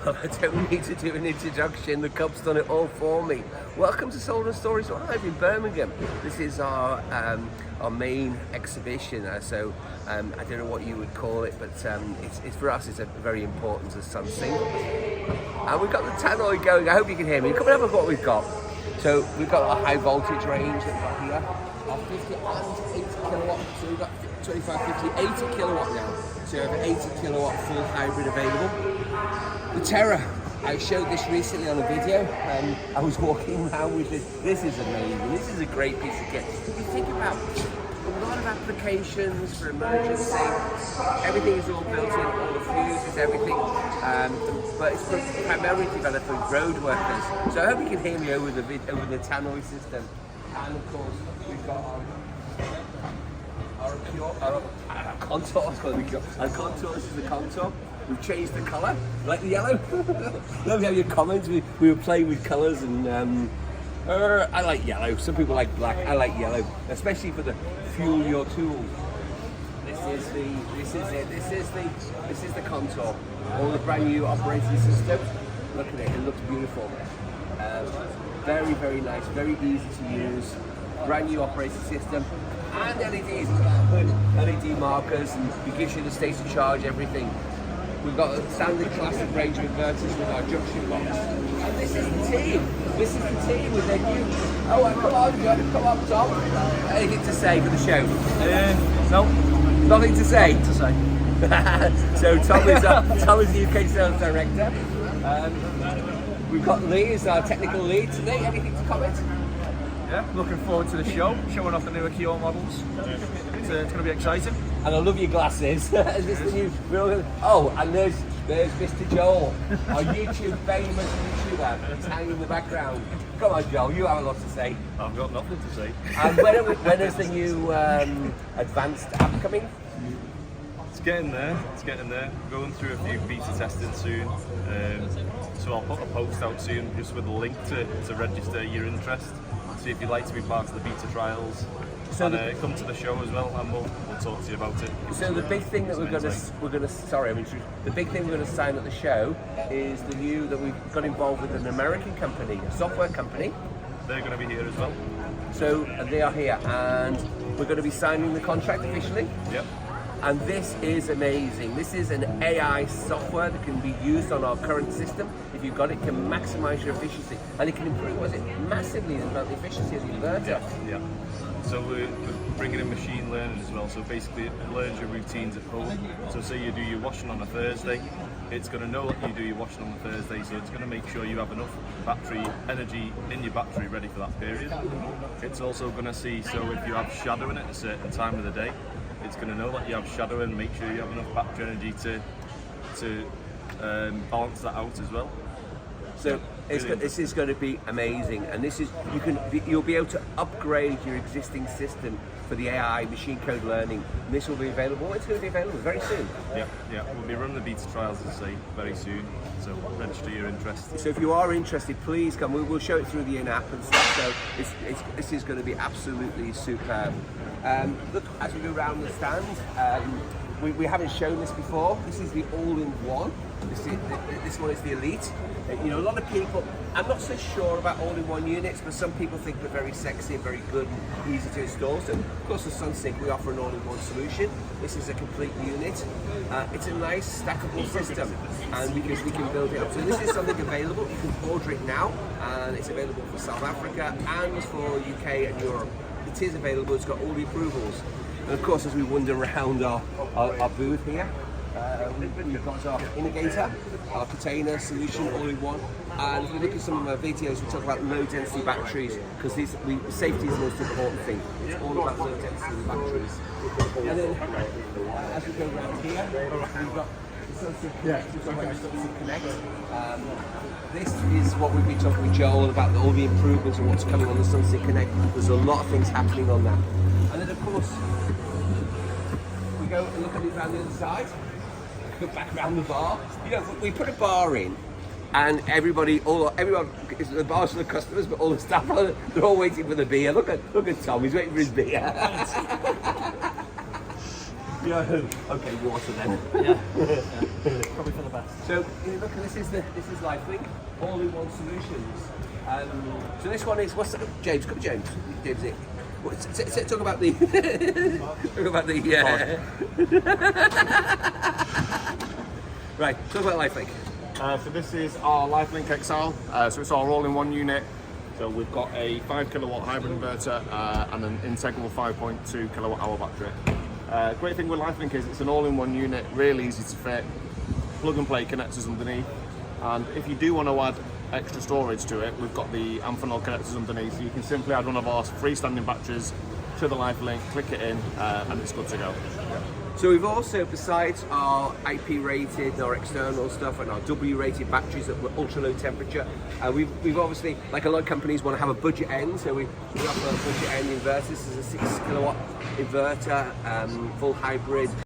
Well, I don't need to do an introduction. The Cub's done it all for me. Welcome to Solar and Stories Live in Birmingham. This is our main exhibition. I don't know what you would call it, but it's for us. It's a very important as Sunsynk. And we've got the tannoy going. I hope you can hear me. Come and have a look what we've got. So we've got our high voltage range that we've got here. Our 50 and 80 kilowatt. So we've got 25, 50, 80 kilowatt now. So we have an 80 kilowatt full hybrid available. The Terra, I showed this recently on a video, and I was walking around with this. This is amazing. This is a great piece of kit. If you think about a lot of applications for emergency, everything is all built in, all the fuses, everything. But it's primarily developed for road workers. So I hope you can hear me over the tannoy system. And of course, we've got our contour. Our contour, this is the contour. We've changed the colour, like the yellow. Let me have your comments. We were playing with colours, and I like yellow. Some people like black. I like yellow, especially for the fuel your tools. This is the contour. All the brand new operating system. Look at it. It looks beautiful. Very, very nice. Very easy to use. Brand new operating system. And LEDs. LED markers, and it gives you the state of charge. Everything. We've got a standard classic range of inverters with our junction box. And this is the team. This is the team with their new... Oh, come on, John. Come on, Tom. Anything to say for the show? No. Nothing to say? Nothing to say. So Tom is the UK Sales Director. We've got Lee as our technical lead today. Anything to comment? Yeah, looking forward to the show, showing off the newer Kyo models. It's going to be exciting. And I love your glasses. Is this the new? Oh, and there's Mr. Joel, our YouTube famous YouTuber. It's hanging in the background. Come on, Joel, you have a lot to say. I've got nothing to say. And when is the new advanced app coming? It's getting there. It's getting there. We're going through a few beta testing soon. So I'll put a post out soon just with a link to register your interest. See if you'd like to be part of the beta trials. So come to the show as well, and we'll talk to you about it. So the big thing that we're going to the big thing we're going to sign at the show is the new that we've got involved with an American company, a software company. They're going to be here as well. So they are here, and we're going to be signing the contract officially. Yep. And this is amazing. This is an AI software that can be used on our current system. If you've got it, can maximise your efficiency, and it can improve, massively the efficiency of the inverter. Yeah. So we're bringing in machine learning as well. So basically, it learns your routines at home. So say you do your washing on a Thursday, it's going to know that you do your washing on the Thursday. So it's going to make sure you have enough battery energy in your battery ready for that period. It's also going to see, so if you have shadowing at a certain time of the day, it's going to know that you have shadow and make sure you have enough battery energy to balance that out as well. So this is going to be amazing, and you'll be able to upgrade your existing system for the AI machine code learning. And this will be available. It's going to be available very soon. Yeah. We'll be running the beta trials, as I say, very soon. So register your interest. So if you are interested, please come. We'll show it through the in-app and stuff. So this is going to be absolutely superb. Look, as we go around the stand, we haven't shown this before. This is the all-in-one. This one is the Elite. A lot of people, I'm not so sure about all-in-one units, but some people think they're very sexy and very good and easy to install. So, of course, with Sunsynk, we offer an all-in-one solution. This is a complete unit. It's a nice stackable system, and we can build it up. So this is something available. You can order it now, and it's available for South Africa and for UK and Europe. It is available. It's got all the approvals. And of course, as we wander around our booth here, we've got our Inator, our container solution all in one. And if we look at some videos, we talk about low density batteries, because safety is the most important thing. It's all about low density batteries. And then as we go around here, we've got the Sunsynk Connect. This is what we've been talking with Joel about, all the improvements and what's coming on the Sunsynk Connect. There's a lot of things happening on that. And then of course, we go and look at it around the other side. Go back around the bar. We put a bar in, and everyone, the bar's for the customers, but all the staff, they're all waiting for the beer. Look at Tom, he's waiting for his beer. Yeah. Okay, water then. Yeah. Probably for the best. So look, this is Lifelink, all-in-one solutions. So this one is James? Come James. James, talk about the talk about the right. Talk about Lifelink. So this is our Lifelink XL. So it's our all-in-one unit. So we've got a 5 kilowatt hybrid inverter and an integral 5.2 kilowatt hour battery. Great thing with Lifelink is it's an all-in-one unit, really easy to fit, plug and play connectors underneath. And if you do want to add extra storage to it, we've got the Amphenol connectors underneath, so you can simply add one of our freestanding batteries to the Lifelink, click it in, and it's good to go. So we've also, besides our IP rated, our external stuff, and our W rated batteries that were ultra low temperature, we've obviously, like a lot of companies, want to have a budget end, so we offer a budget end inverter. This is a 6 kilowatt inverter, full hybrid.